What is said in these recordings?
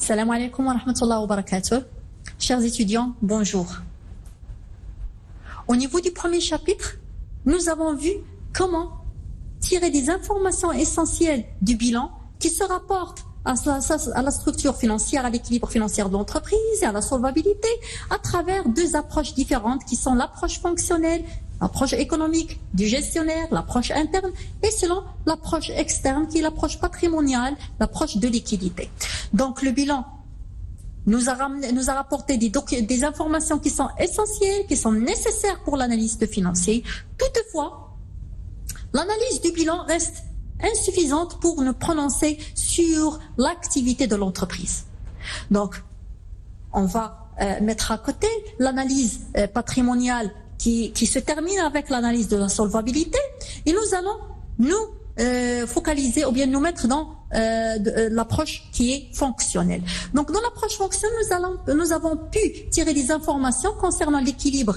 Salam alaikum wa rahmatullahi wa barakatuh. Chers étudiants, bonjour. Au niveau du premier chapitre, nous avons vu comment tirer des informations essentielles du bilan qui se rapportent à la structure financière, à l'équilibre financier de l'entreprise et à la solvabilité à travers deux approches différentes qui sont l'approche fonctionnelle, l'approche économique du gestionnaire, l'approche interne et selon l'approche externe qui est l'approche patrimoniale, l'approche de liquidité. Donc le bilan nous a rapporté des informations qui sont essentielles, qui sont nécessaires pour l'analyste financier. Toutefois, l'analyse du bilan reste insuffisante pour nous prononcer sur l'activité de l'entreprise. Donc, on va mettre à côté l'analyse patrimoniale qui se termine avec l'analyse de la solvabilité et nous allons nous focaliser ou bien nous mettre dans l'approche qui est fonctionnelle. Donc, dans l'approche fonctionnelle, nous avons pu tirer des informations concernant l'équilibre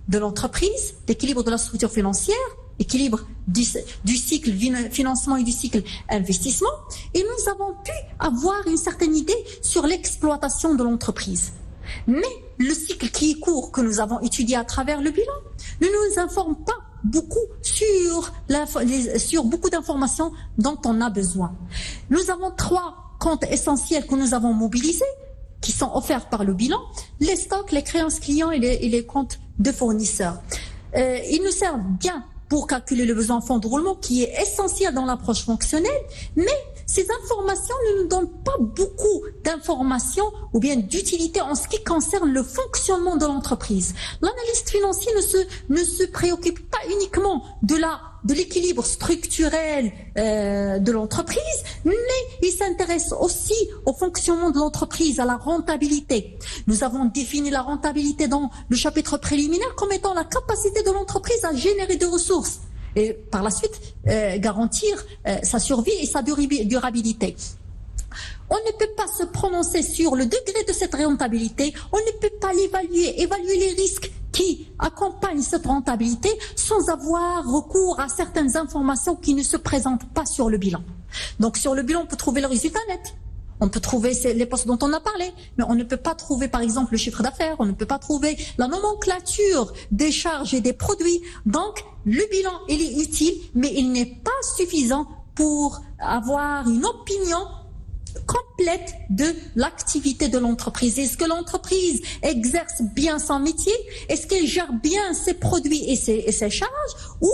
de l'entreprise, l'équilibre de la structure financière, l'équilibre du cycle financement et du cycle investissement, et nous avons pu avoir une certaine idée sur l'exploitation de l'entreprise. Mais le cycle qui est court que nous avons étudié à travers le bilan ne nous informe pas beaucoup sur beaucoup d'informations dont on a besoin. Nous avons trois comptes essentiels que nous avons mobilisés, qui sont offerts par le bilan, les stocks, les créances clients et les comptes de fournisseurs. Ils nous servent bien pour calculer le besoin en fonds de roulement qui est essentiel dans l'approche fonctionnelle, mais ces informations ne nous donnent pas beaucoup d'informations ou bien d'utilité en ce qui concerne le fonctionnement de l'entreprise. L'analyste financier ne se préoccupe pas uniquement de l'équilibre structurel de l'entreprise, mais il s'intéresse aussi au fonctionnement de l'entreprise, à la rentabilité. Nous avons défini la rentabilité dans le chapitre préliminaire comme étant la capacité de l'entreprise à générer des ressources et par la suite garantir sa survie et sa durabilité. On ne peut pas se prononcer sur le degré de cette rentabilité, on ne peut pas évaluer les risques qui accompagnent cette rentabilité sans avoir recours à certaines informations qui ne se présentent pas sur le bilan. Donc sur le bilan, on peut trouver le résultat net. On peut trouver les postes dont on a parlé, mais on ne peut pas trouver par exemple le chiffre d'affaires, on ne peut pas trouver la nomenclature des charges et des produits. Donc le bilan, il est utile, mais il n'est pas suffisant pour avoir une opinion complète de l'activité de l'entreprise. Est-ce que l'entreprise exerce bien son métier? Est-ce qu'elle gère bien ses produits et ses charges? Ou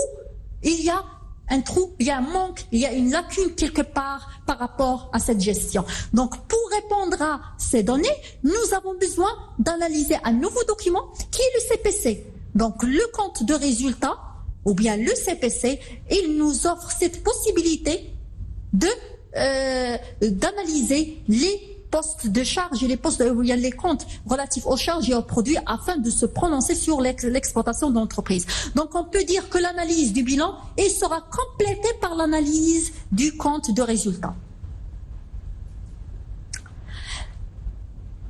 il y a un trou, il y a un manque, il y a une lacune quelque part par rapport à cette gestion. Donc, pour répondre à ces données, nous avons besoin d'analyser un nouveau document qui est le CPC. Donc, le compte de résultat, ou bien le CPC, il nous offre cette possibilité d'analyser les postes de charge et les postes où il y a les comptes relatifs aux charges et aux produits afin de se prononcer sur l'exploitation de l'entreprise. Donc on peut dire que l'analyse du bilan sera complétée par l'analyse du compte de résultat.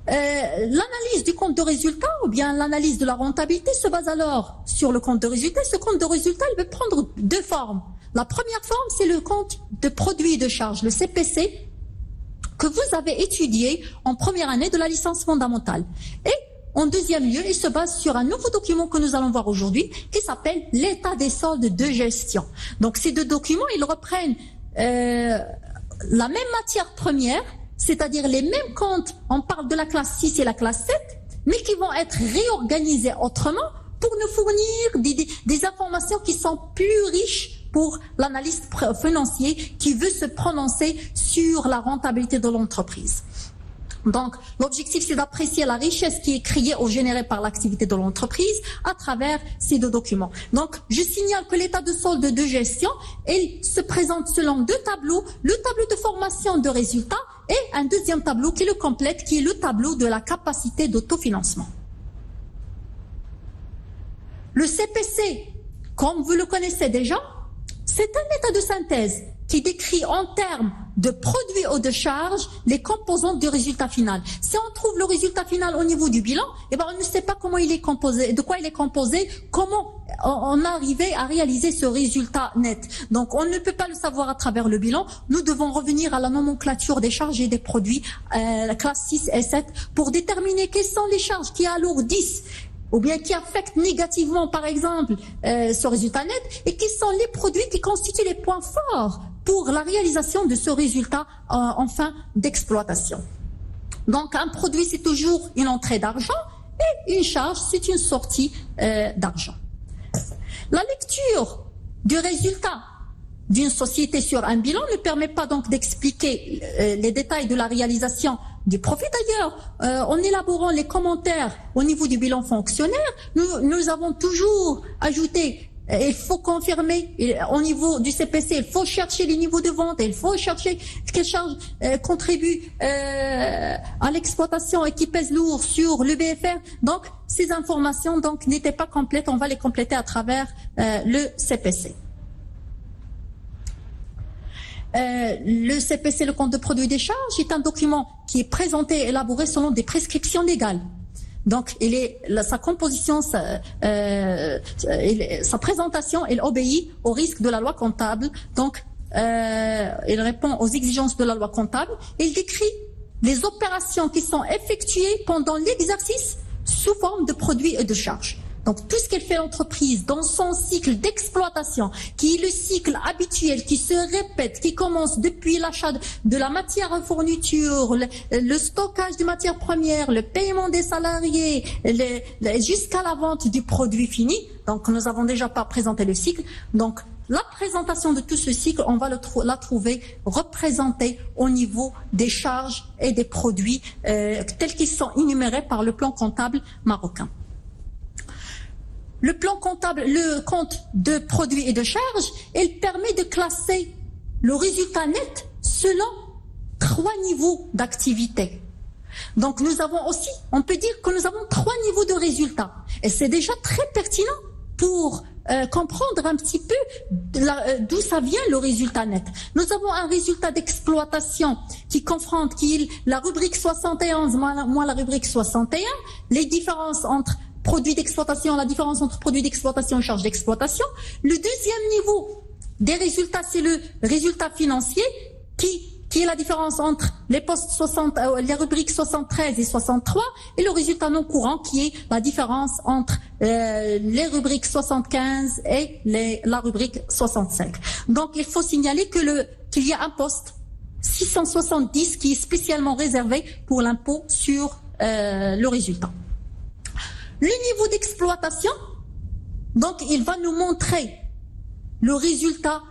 L'analyse du compte de résultat ou bien l'analyse de la rentabilité se base alors sur le compte de résultat. Ce compte de résultat, il peut prendre deux formes. La première forme, c'est le compte de produits et de charges, le CPC, que vous avez étudié en première année de la licence fondamentale. Et en deuxième lieu, il se base sur un nouveau document que nous allons voir aujourd'hui qui s'appelle l'état des soldes de gestion. Donc ces deux documents, ils reprennent la même matière première, c'est-à-dire les mêmes comptes, on parle de la classe 6 et la classe 7, mais qui vont être réorganisés autrement pour nous fournir des informations qui sont plus riches pour l'analyste financier qui veut se prononcer sur la rentabilité de l'entreprise. Donc, l'objectif, c'est d'apprécier la richesse qui est créée ou générée par l'activité de l'entreprise à travers ces deux documents. Donc, je signale que l'état de solde de gestion, il se présente selon deux tableaux, le tableau de formation de résultats et un deuxième tableau qui le complète, qui est le tableau de la capacité d'autofinancement. Le CPC, comme vous le connaissez déjà, c'est un état de synthèse qui décrit en termes de produit ou de charge les composantes du résultat final. Si on trouve le résultat final au niveau du bilan, eh ben on ne sait pas comment il est composé, de quoi il est composé, comment on a arrivé à réaliser ce résultat net. Donc on ne peut pas le savoir à travers le bilan. Nous devons revenir à la nomenclature des charges et des produits, classe 6 et 7, pour déterminer quelles sont les charges qui alourdissent ou bien qui affectent négativement, par exemple, ce résultat net, et qui sont les produits qui constituent les points forts pour la réalisation de ce résultat en fin d'exploitation. Donc, un produit, c'est toujours une entrée d'argent, et une charge, c'est une sortie d'argent. La lecture du résultat d'une société sur un bilan ne permet pas donc d'expliquer les détails de la réalisation du profit. D'ailleurs, en élaborant les commentaires au niveau du bilan fonctionnaire, nous avons toujours ajouté, il faut confirmer au niveau du CPC, il faut chercher les niveaux de vente, il faut chercher quelles charges contribuent à l'exploitation et qui pèsent lourd sur le BFR. Donc, ces informations donc n'étaient pas complètes, on va les compléter à travers le CPC. Le CPC, le compte de produit des charges, est un document qui est présenté et élaboré selon des prescriptions légales. Donc, sa composition, sa présentation, elle obéit aux risques de la loi comptable. Donc, il répond aux exigences de la loi comptable. Il décrit les opérations qui sont effectuées pendant l'exercice sous forme de produits et de charges. Donc, tout ce qu'elle fait l'entreprise dans son cycle d'exploitation, qui est le cycle habituel, qui se répète, qui commence depuis l'achat de la matière à fourniture, le stockage de matières premières, le paiement des salariés, jusqu'à la vente du produit fini. Donc, nous avons déjà pas présenté le cycle. Donc, la présentation de tout ce cycle, on va la trouver représentée au niveau des charges et des produits tels qu'ils sont énumérés par le plan comptable marocain. Le plan comptable, le compte de produits et de charges, il permet de classer le résultat net selon 3 niveaux d'activité. Donc nous avons aussi, on peut dire que nous avons 3 niveaux de résultats. Et c'est déjà très pertinent pour comprendre un petit peu d'où ça vient le résultat net. Nous avons un résultat d'exploitation qui confronte, la rubrique 71 moins la rubrique 61, les différences entre produits d'exploitation, la différence entre produits d'exploitation et charges d'exploitation. Le deuxième niveau des résultats, c'est le résultat financier qui est la différence entre les postes 60, les rubriques 73 et 63, et le résultat non courant qui est la différence entre les rubriques 75 et la rubrique 65. Donc il faut signaler qu'il y a un poste 670 qui est spécialement réservé pour l'impôt sur le résultat. Le niveau d'exploitation, donc il va nous montrer le résultat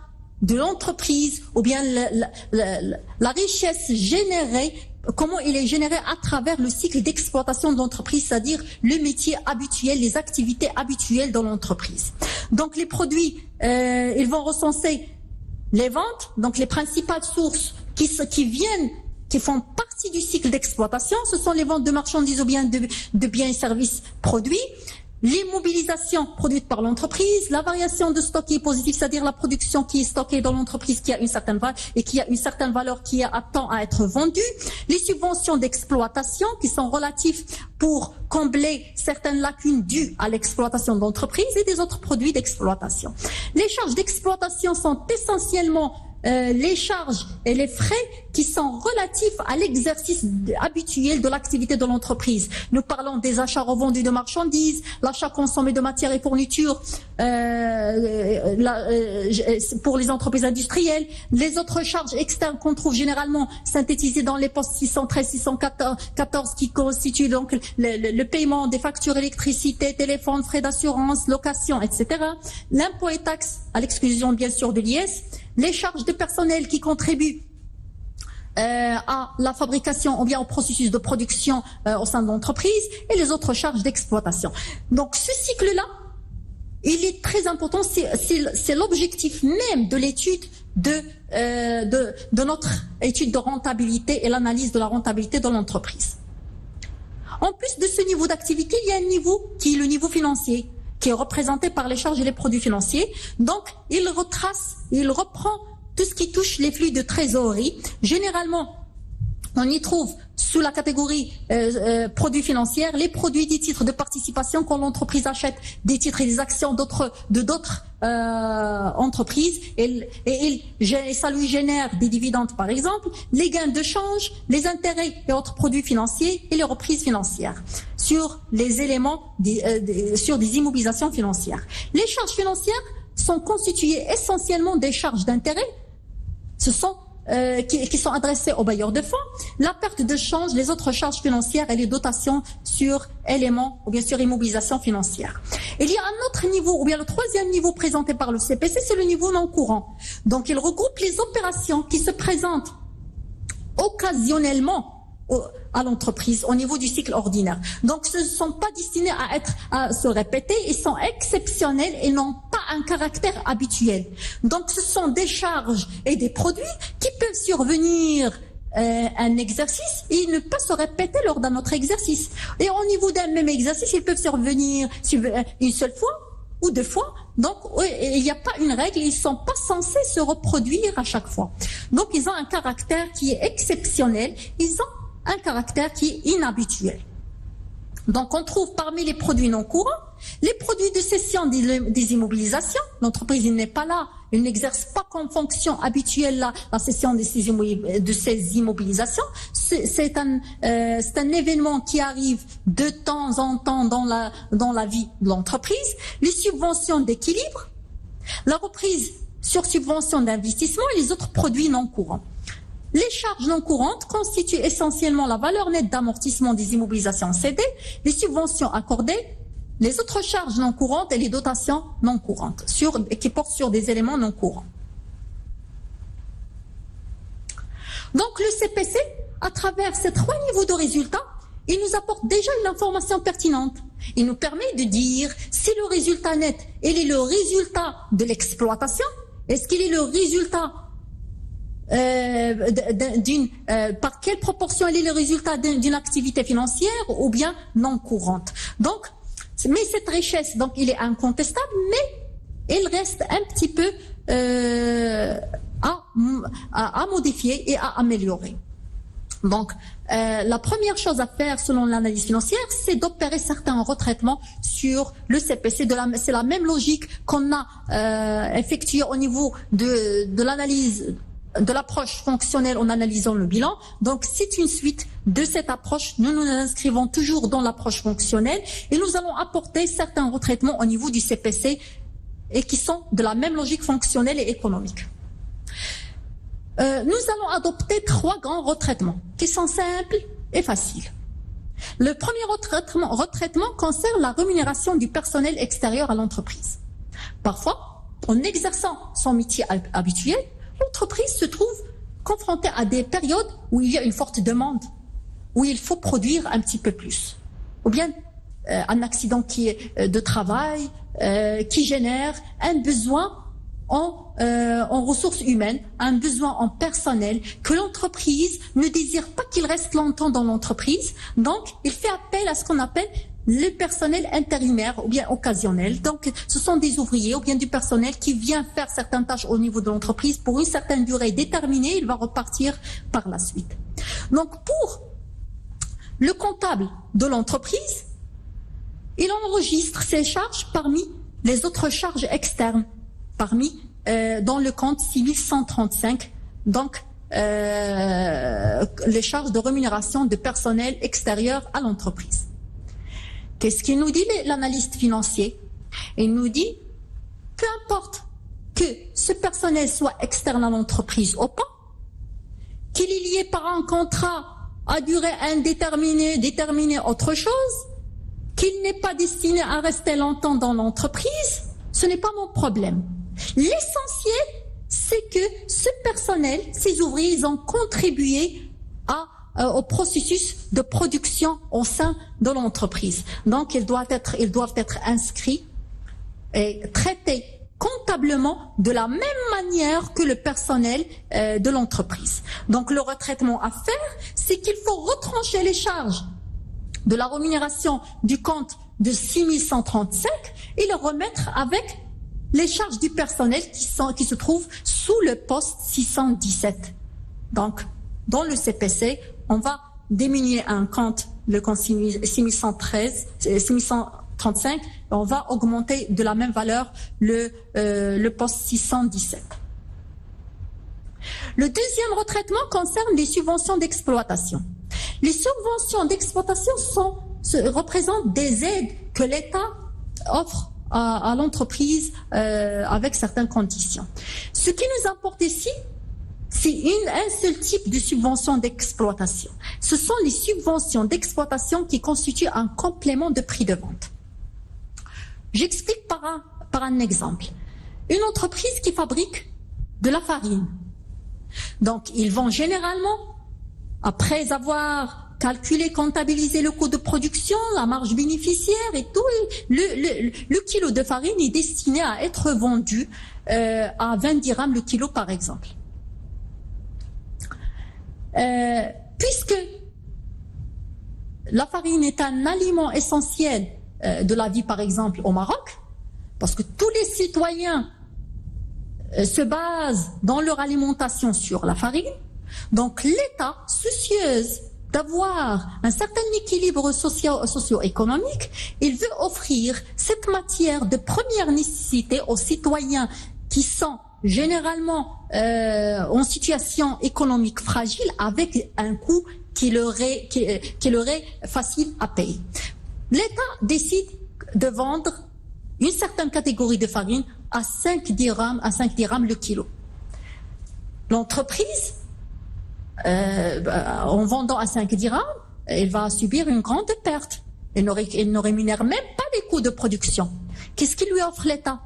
de l'entreprise ou bien la richesse générée, comment il est généré à travers le cycle d'exploitation de l'entreprise, c'est-à-dire le métier habituel, les activités habituelles dans l'entreprise. Donc les produits, ils vont recenser les ventes, donc les principales sources qui font partie du cycle d'exploitation, ce sont les ventes de marchandises ou bien de biens et services produits, les mobilisations produites par l'entreprise, la variation de stock qui est positive, c'est-à-dire la production qui est stockée dans l'entreprise qui a une certaine valeur et qui a une certaine valeur qui attend à être vendue, les subventions d'exploitation qui sont relatives pour combler certaines lacunes dues à l'exploitation de l'entreprise et des autres produits d'exploitation. Les charges d'exploitation sont essentiellement les charges et les frais qui sont relatifs à l'exercice habituel de l'activité de l'entreprise. Nous parlons des achats revendus de marchandises, l'achat consommé de matières et fournitures pour les entreprises industrielles, les autres charges externes qu'on trouve généralement synthétisées dans les postes 613, 614 qui constituent donc le paiement des factures électricité, téléphone, frais d'assurance, location, etc. L'impôt et taxes, à l'exclusion bien sûr de l'IS, les charges de personnel qui contribuent à la fabrication ou bien au processus de production au sein de l'entreprise et les autres charges d'exploitation. Donc ce cycle-là, il est très important, c'est l'objectif même de l'étude de notre étude de rentabilité et l'analyse de la rentabilité de l'entreprise. En plus de ce niveau d'activité, il y a un niveau qui est le niveau financier, qui est représenté par les charges et les produits financiers. Donc, il reprend tout ce qui touche les flux de trésorerie. Généralement, on y trouve sous la catégorie produits financiers les produits des titres de participation quand l'entreprise achète des titres et des actions de d'autres entreprises et ça lui génère des dividendes par exemple, les gains de change, les intérêts et autres produits financiers et les reprises financières sur les éléments sur des immobilisations financières. Les charges financières sont constituées essentiellement des charges d'intérêt. Ce sont qui sont adressés aux bailleurs de fonds, la perte de change, les autres charges financières et les dotations sur éléments ou bien sur immobilisation financière. Il y a un autre niveau, ou bien le troisième niveau présenté par le CPC, c'est le niveau non courant. Donc il regroupe les opérations qui se présentent occasionnellement à l'entreprise au niveau du cycle ordinaire. Donc ce ne sont pas destinés à se répéter, ils sont exceptionnels et n'ont pas un caractère habituel. Donc ce sont des charges et des produits qui peuvent survenir un exercice et ils ne peuvent se répéter lors d'un autre exercice. Et au niveau d'un même exercice, ils peuvent survenir une seule fois ou deux fois. Donc il n'y a pas une règle, ils ne sont pas censés se reproduire à chaque fois. Donc ils ont un caractère qui est exceptionnel, ils ont un caractère qui est inhabituel. Donc on trouve parmi les produits non courants les produits de cession des immobilisations. L'entreprise n'est pas là, elle n'exerce pas comme fonction habituelle la cession de ces immobilisations. C'est un événement qui arrive de temps en temps dans la vie de l'entreprise. Les subventions d'équilibre, la reprise sur subvention d'investissement et les autres produits non courants. Les charges non courantes constituent essentiellement la valeur nette d'amortissement des immobilisations cédées, les subventions accordées, les autres charges non courantes et les dotations non courantes qui portent sur des éléments non courants. Donc le CPC, à travers ces trois niveaux de résultats, il nous apporte déjà une information pertinente. Il nous permet de dire si le résultat net, il est le résultat de l'exploitation, est-ce qu'il est le résultat par quelle proportion il est le résultat d'une activité financière ou bien non courante. Donc, mais cette richesse, donc, il est incontestable, mais il reste un petit peu à modifier et à améliorer. Donc, la première chose à faire selon l'analyse financière, c'est d'opérer certains retraitements sur le CPC. C'est la même logique qu'on a effectuée au niveau de l'analyse de l'approche fonctionnelle en analysant le bilan. Donc c'est une suite de cette approche. Nous nous inscrivons toujours dans l'approche fonctionnelle et nous allons apporter certains retraitements au niveau du CPC et qui sont de la même logique fonctionnelle et économique. Nous allons adopter trois grands retraitements qui sont simples et faciles. Le premier retraitement concerne la rémunération du personnel extérieur à l'entreprise. Parfois, en exerçant son métier habituel, l'entreprise se trouve confrontée à des périodes où il y a une forte demande, où il faut produire un petit peu plus. Ou bien un accident de travail qui génère un besoin en ressources humaines, un besoin en personnel que l'entreprise ne désire pas qu'il reste longtemps dans l'entreprise. Donc, il fait appel à ce qu'on appelle le personnel intérimaire ou bien occasionnel. Donc, ce sont des ouvriers ou bien du personnel qui vient faire certaines tâches au niveau de l'entreprise pour une certaine durée déterminée. Il va repartir par la suite. Donc, pour le comptable de l'entreprise, il enregistre ses charges parmi les autres charges externes, dans le compte 6135, donc les charges de rémunération de personnel extérieur à l'entreprise. Qu'est-ce qu'il nous dit l'analyste financier? Il nous dit, peu importe que ce personnel soit externe à l'entreprise ou pas, qu'il est lié par un contrat à durée indéterminée, déterminer autre chose, qu'il n'est pas destiné à rester longtemps dans l'entreprise, ce n'est pas mon problème. L'essentiel, c'est que ce personnel, ces ouvriers, ils ont contribué au processus de production au sein de l'entreprise. Donc, ils doivent être inscrits et traités comptablement de la même manière que le personnel de l'entreprise. Donc, le retraitement à faire, c'est qu'il faut retrancher les charges de la rémunération du compte de 6135 et le remettre avec les charges du personnel qui se trouvent sous le poste 617. Donc, dans le CPC, on va diminuer un compte, le compte 6135, on va augmenter de la même valeur le poste 617. Le deuxième retraitement concerne les subventions d'exploitation. Les subventions d'exploitation représentent des aides que l'État offre à l'entreprise avec certaines conditions. Ce qui nous importe ici, c'est un seul type de subvention d'exploitation. Ce sont les subventions d'exploitation qui constituent un complément de prix de vente. J'explique par un exemple. Une entreprise qui fabrique de la farine. Donc, ils vont généralement, après avoir calculé, comptabilisé le coût de production, la marge bénéficiaire et tout, le kilo de farine est destiné à être vendu à 20 dirhams le kilo, par exemple. Puisque la farine est un aliment essentiel de la vie, par exemple, au Maroc, parce que tous les citoyens se basent dans leur alimentation sur la farine, donc l'État, soucieuse d'avoir un certain équilibre socio-économique, il veut offrir cette matière de première nécessité aux citoyens qui sont généralement en situation économique fragile, avec un coût qui leur est facile à payer. L'État décide de vendre une certaine catégorie de farine à 5 dirhams le kilo. L'entreprise, en vendant à 5 dirhams, elle va subir une grande perte. Elle ne rémunère même pas les coûts de production. Qu'est-ce qu'il lui offre l'État?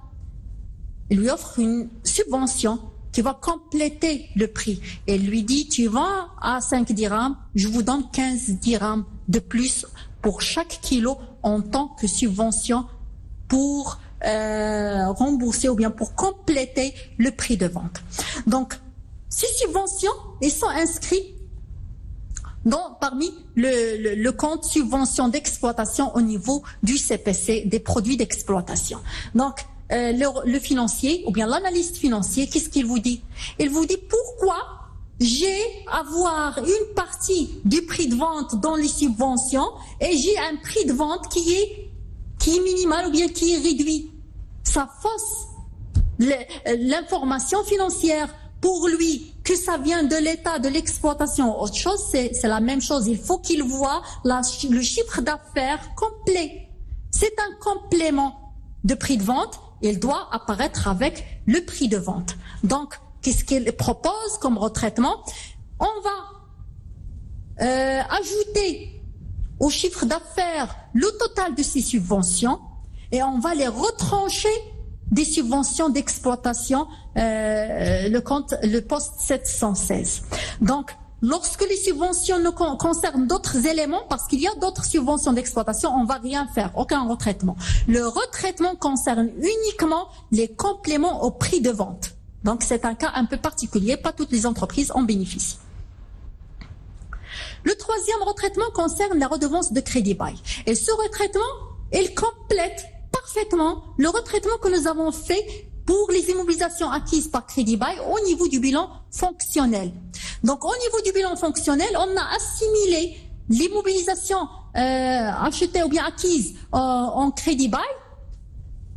Il lui offre une subvention qui va compléter le prix. Elle lui dit, tu vends à 5 dirhams, je vous donne 15 dirhams de plus pour chaque kilo en tant que subvention pour rembourser ou bien pour compléter le prix de vente. Donc, ces subventions, elles sont inscrites parmi le compte subvention d'exploitation au niveau du CPC, des produits d'exploitation. Donc, le financier ou bien l'analyste financier, qu'est-ce qu'il vous dit? Il vous dit pourquoi j'ai avoir une partie du prix de vente dans les subventions et j'ai un prix de vente qui est minimal ou bien qui est réduit. Ça fausse l'information financière. Pour lui, que ça vient de l'État, de l'exploitation, autre chose, c'est la même chose. Il faut qu'il voit le chiffre d'affaires complet. C'est un complément de prix de vente. Il doit apparaître avec le prix de vente. Donc, qu'est-ce qu'il propose comme retraitement? On va ajouter au chiffre d'affaires le total de ces subventions et on va les retrancher des subventions d'exploitation, le poste 716. Donc, lorsque les subventions concernent d'autres éléments, parce qu'il y a d'autres subventions d'exploitation, on ne va rien faire, aucun retraitement. Le retraitement concerne uniquement les compléments au prix de vente. Donc, c'est un cas un peu particulier, pas toutes les entreprises en bénéficient. Le troisième retraitement concerne la redevance de crédit bail. Et ce retraitement, il complète parfaitement le retraitement que nous avons fait pour les immobilisations acquises par crédit bail au niveau du bilan fonctionnel. Donc, au niveau du bilan fonctionnel, on a assimilé l'immobilisation achetée ou bien acquise en crédit bail,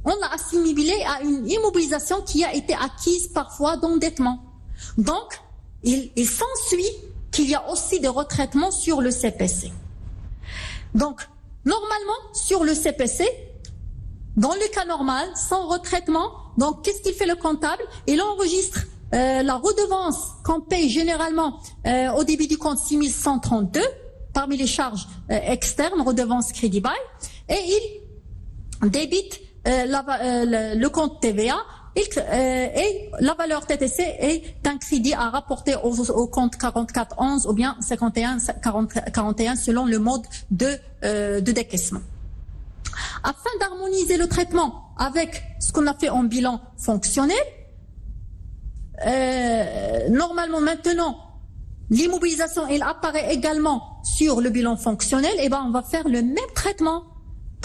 on l'a assimilé à une immobilisation qui a été acquise parfois d'endettement. Donc, il s'ensuit qu'il y a aussi des retraitements sur le CPC. Donc, normalement, sur le CPC, dans le cas normal, sans retraitement, donc qu'est-ce qu'il fait le comptable? Il enregistre la redevance qu'on paye généralement au début du compte 6132 parmi les charges externes, redevance crédit bail, et il débite le compte TVA et la valeur TTC est un crédit à rapporter au compte 4411 ou bien 5141 selon le mode de décaissement. Afin d'harmoniser le traitement avec ce qu'on a fait en bilan fonctionnel, normalement maintenant, l'immobilisation, elle apparaît également sur le bilan fonctionnel, et ben on va faire le même traitement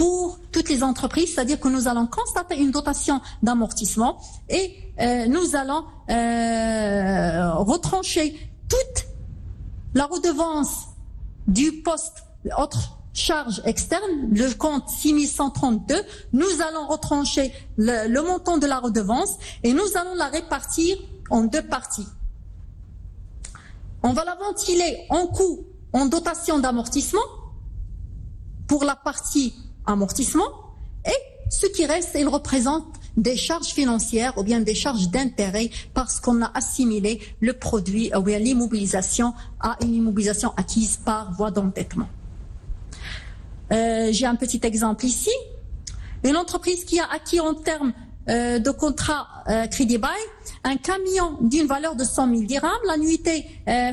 pour toutes les entreprises, c'est-à-dire que nous allons constater une dotation d'amortissement et nous allons retrancher toute la redevance du poste autre charge externe, le compte 6132, nous allons retrancher le montant de la redevance et nous allons la répartir en deux parties. On va la ventiler en coût, en dotation d'amortissement pour la partie amortissement et ce qui reste, il représente des charges financières ou bien des charges d'intérêt parce qu'on a assimilé le produit ou bien l'immobilisation à une immobilisation acquise par voie d'endettement. J'ai un petit exemple ici. Une entreprise qui a acquis en termes de contrat crédit bail un camion d'une valeur de 100 000 dirhams, l'annuité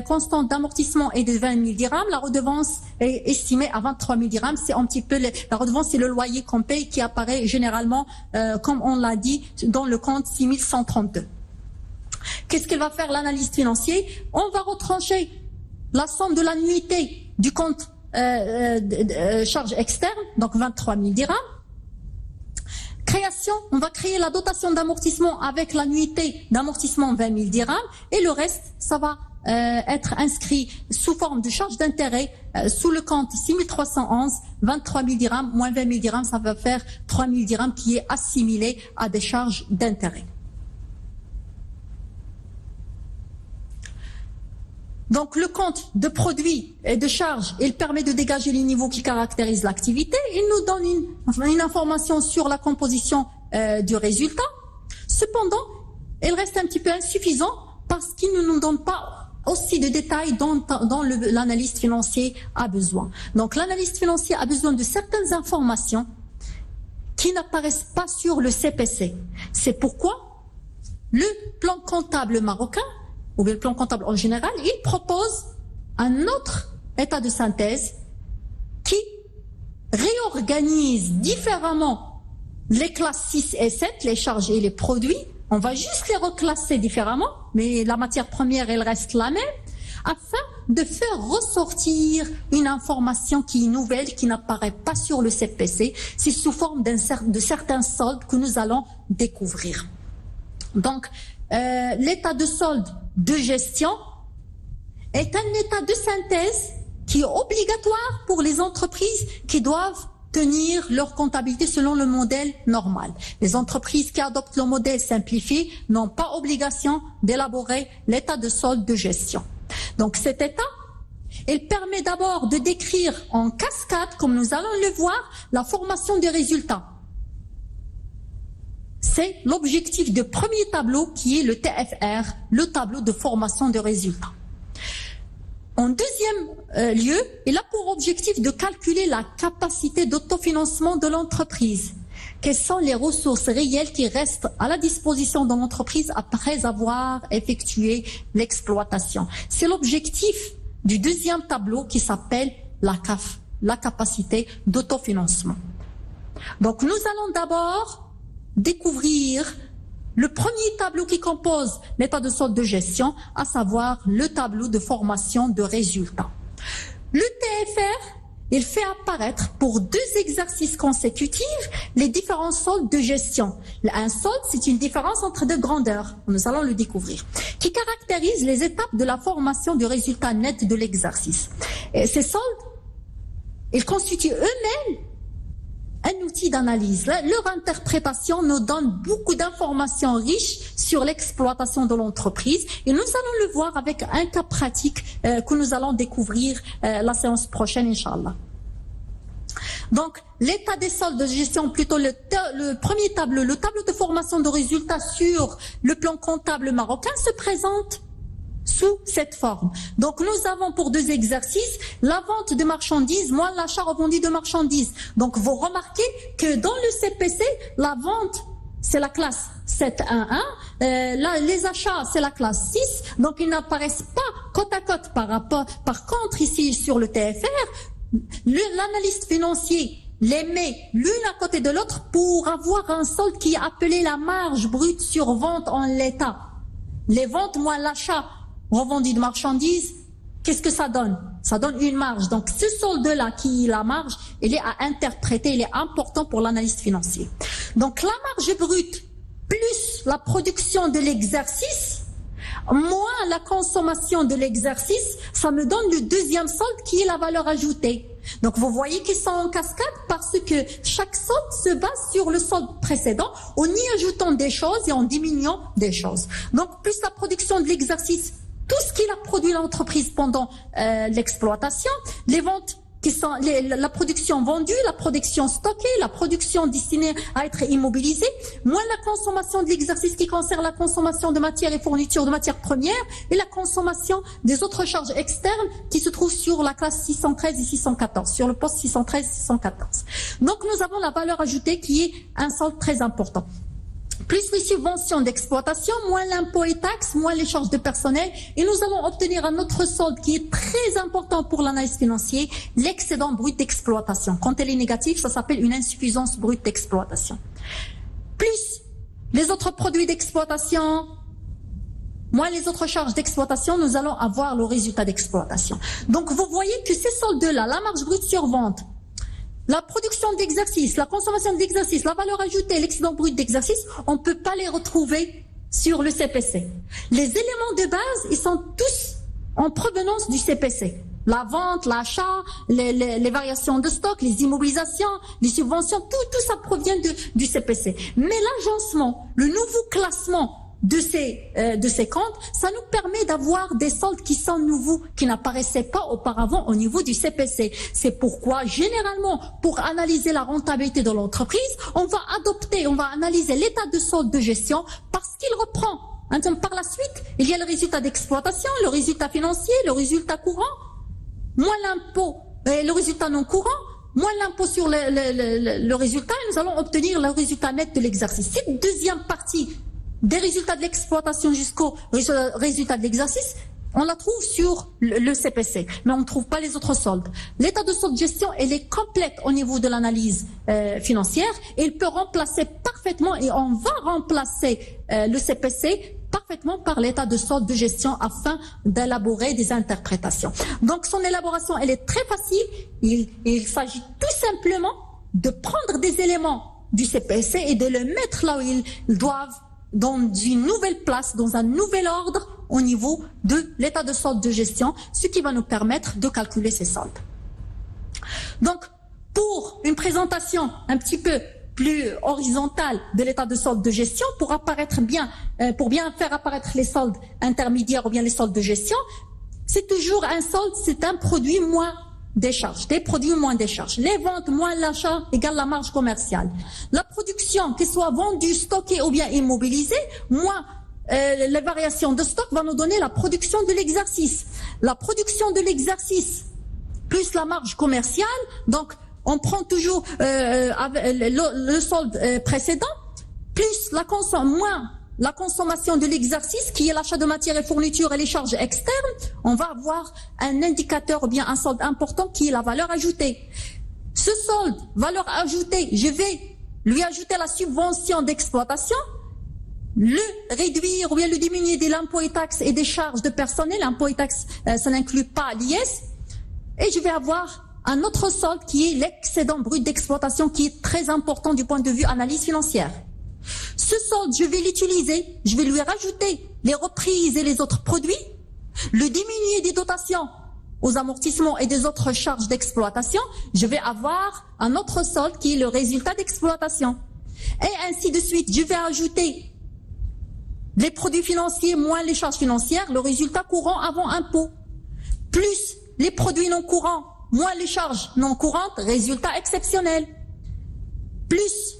constante d'amortissement est de 20 000 dirhams, la redevance est estimée à 23 000 dirhams. C'est un petit peu la redevance, c'est le loyer qu'on paye qui apparaît généralement, comme on l'a dit, dans le compte 6132. Qu'est-ce qu'elle va faire l'analyste financier? On va retrancher la somme de l'annuité du compte charge externe, donc 23 000 dirhams. Création, on va créer la dotation d'amortissement avec l'annuité d'amortissement 20 000 dirhams et le reste, ça va être inscrit sous forme de charge d'intérêt sous le compte 6311, 23 000 dirhams moins 20 000 dirhams, ça va faire 3 000 dirhams qui est assimilé à des charges d'intérêt. Donc le compte de produits et de charges, il permet de dégager les niveaux qui caractérisent l'activité. Il nous donne une information sur la composition du résultat. Cependant, il reste un petit peu insuffisant parce qu'il ne nous donne pas aussi de détails dont l'analyste financier a besoin. Donc l'analyste financier a besoin de certaines informations qui n'apparaissent pas sur le CPC. C'est pourquoi le plan comptable marocain ou bien le plan comptable en général, il propose un autre état de synthèse qui réorganise différemment les classes 6 et 7, les charges et les produits. On va juste les reclasser différemment, mais la matière première, elle reste la même, afin de faire ressortir une information qui est nouvelle, qui n'apparaît pas sur le CPC. C'est sous forme de certains soldes que nous allons découvrir. Donc, l'état de solde de gestion est un état de synthèse qui est obligatoire pour les entreprises qui doivent tenir leur comptabilité selon le modèle normal. Les entreprises qui adoptent le modèle simplifié n'ont pas obligation d'élaborer l'état de solde de gestion. Donc cet état, il permet d'abord de décrire en cascade, comme nous allons le voir, la formation des résultats. C'est l'objectif du premier tableau qui est le TFR, le tableau de formation de résultats. En deuxième lieu, il a pour objectif de calculer la capacité d'autofinancement de l'entreprise. Quelles sont les ressources réelles qui restent à la disposition de l'entreprise après avoir effectué l'exploitation. C'est l'objectif du deuxième tableau qui s'appelle la CAF, la capacité d'autofinancement. Donc nous allons d'abord découvrir le premier tableau qui compose l'état de solde de gestion, à savoir le tableau de formation de résultats. Le TFR, il fait apparaître pour 2 exercices consécutifs les différents soldes de gestion. Un solde, c'est une différence entre 2 grandeurs, nous allons le découvrir, qui caractérise les étapes de la formation du résultat net de l'exercice. Et ces soldes, ils constituent eux-mêmes un outil d'analyse. Leur interprétation nous donne beaucoup d'informations riches sur l'exploitation de l'entreprise et nous allons le voir avec un cas pratique que nous allons découvrir la séance prochaine, Inch'Allah. Donc, l'état des soldes de gestion, plutôt le premier tableau, le tableau de formation de résultats sur le plan comptable marocain se présente sous cette forme. Donc nous avons pour 2 exercices la vente de marchandises moins l'achat revendu de marchandises. Donc vous remarquez que dans le CPC, la vente c'est la classe 7.1.1, les achats c'est la classe 6, donc ils n'apparaissent pas côte à côte par rapport. Par contre ici sur le TFR, l'analyste financier les met l'une à côté de l'autre pour avoir un solde qui est appelé la marge brute sur vente en l'état. Les ventes moins l'achat revendu de marchandises, qu'est-ce que ça donne? Ça donne une marge. Donc, ce solde-là, qui est la marge, il est à interpréter, il est important pour l'analyste financier. Donc, la marge brute plus la production de l'exercice, moins la consommation de l'exercice, ça me donne le deuxième solde qui est la valeur ajoutée. Donc vous voyez qu'ils sont en cascade parce que chaque solde se base sur le solde précédent en y ajoutant des choses et en diminuant des choses. Donc plus la production de l'exercice, tout ce qu'il a produit l'entreprise pendant l'exploitation, les ventes qui sont la production vendue, la production stockée, la production destinée à être immobilisée, moins la consommation de l'exercice qui concerne la consommation de matières et fournitures de matières premières et la consommation des autres charges externes qui se trouvent sur la classe 613 et 614, sur le poste 613 et 614. Donc nous avons la valeur ajoutée qui est un solde très important. Plus les subventions d'exploitation, moins l'impôt et taxes, moins les charges de personnel. Et nous allons obtenir un autre solde qui est très important pour l'analyse financière, l'excédent brut d'exploitation. Quand elle est négative, ça s'appelle une insuffisance brute d'exploitation. Plus les autres produits d'exploitation, moins les autres charges d'exploitation, nous allons avoir le résultat d'exploitation. Donc vous voyez que ces soldes-là, la marge brute sur vente, la production d'exercice, la consommation d'exercice, la valeur ajoutée, l'excédent brut d'exercice, on ne peut pas les retrouver sur le CPC. Les éléments de base, ils sont tous en provenance du CPC. La vente, l'achat, les variations de stock, les immobilisations, les subventions, tout ça provient du CPC. Mais l'agencement, le nouveau classement de ces comptes, ça nous permet d'avoir des soldes qui sont nouveaux, qui n'apparaissaient pas auparavant au niveau du CPC. C'est pourquoi, généralement, pour analyser la rentabilité de l'entreprise, on va analyser l'état de solde de gestion parce qu'il reprend. Par la suite, il y a le résultat d'exploitation, le résultat financier, le résultat courant, moins l'impôt, le résultat non courant, moins l'impôt sur le résultat, et nous allons obtenir le résultat net de l'exercice. Cette deuxième partie des résultats de l'exploitation jusqu'au résultat de l'exercice, on la trouve sur le CPC, mais on ne trouve pas les autres soldes. L'état de solde de gestion, elle est complète au niveau de l'analyse financière, et il peut remplacer parfaitement, et on va remplacer le CPC parfaitement par l'état de solde de gestion afin d'élaborer des interprétations. Donc son élaboration, elle est très facile. Il s'agit tout simplement de prendre des éléments du CPC et de les mettre là où ils doivent, dans une nouvelle place, dans un nouvel ordre au niveau de l'état de solde de gestion, ce qui va nous permettre de calculer ces soldes. Donc, pour une présentation un petit peu plus horizontale de l'état de solde de gestion, pour bien faire apparaître les soldes intermédiaires ou bien les soldes de gestion, c'est toujours un solde, c'est un produit moins des charges, des produits moins des charges. Les ventes moins l'achat égale la marge commerciale. La production, qu'elle soit vendue, stockée ou bien immobilisée, moins les variations de stock va nous donner la production de l'exercice. La production de l'exercice plus la marge commerciale, donc on prend toujours le solde précédent, plus moins la consommation de l'exercice, qui est l'achat de matières et fournitures et les charges externes, on va avoir un indicateur ou bien un solde important qui est la valeur ajoutée. Ce solde, valeur ajoutée, je vais lui ajouter la subvention d'exploitation, le réduire ou bien le diminuer de l'impôt et taxes et des charges de personnel. L'impôt et taxes, ça n'inclut pas l'IS. Et je vais avoir un autre solde qui est l'excédent brut d'exploitation, qui est très important du point de vue analyse financière. Ce solde, je vais l'utiliser, je vais lui rajouter les reprises et les autres produits, le diminuer des dotations aux amortissements et des autres charges d'exploitation, je vais avoir un autre solde qui est le résultat d'exploitation. Et ainsi de suite, je vais ajouter les produits financiers moins les charges financières, le résultat courant avant impôt, plus les produits non courants moins les charges non courantes, résultat exceptionnel, plus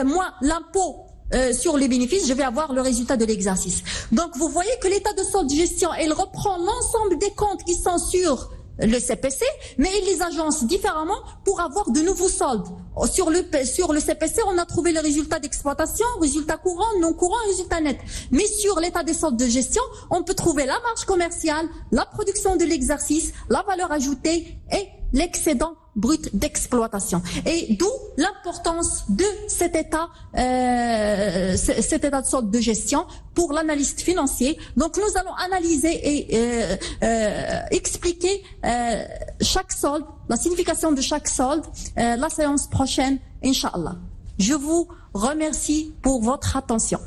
moins l'impôt sur les bénéfices, je vais avoir le résultat de l'exercice. Donc vous voyez que l'état de solde de gestion, il reprend l'ensemble des comptes qui sont sur le CPC, mais il les agence différemment pour avoir de nouveaux soldes. Sur le CPC, on a trouvé le résultat d'exploitation, résultat courant, non courant, résultat net. Mais sur l'état des soldes de gestion, on peut trouver la marge commerciale, la production de l'exercice, la valeur ajoutée et l'excédent brut d'exploitation. Et d'où l'importance de cet état de solde de gestion pour l'analyste financier. Donc nous allons analyser et expliquer chaque solde, la signification de chaque solde, la séance prochaine, Inch'Allah. Je vous remercie pour votre attention.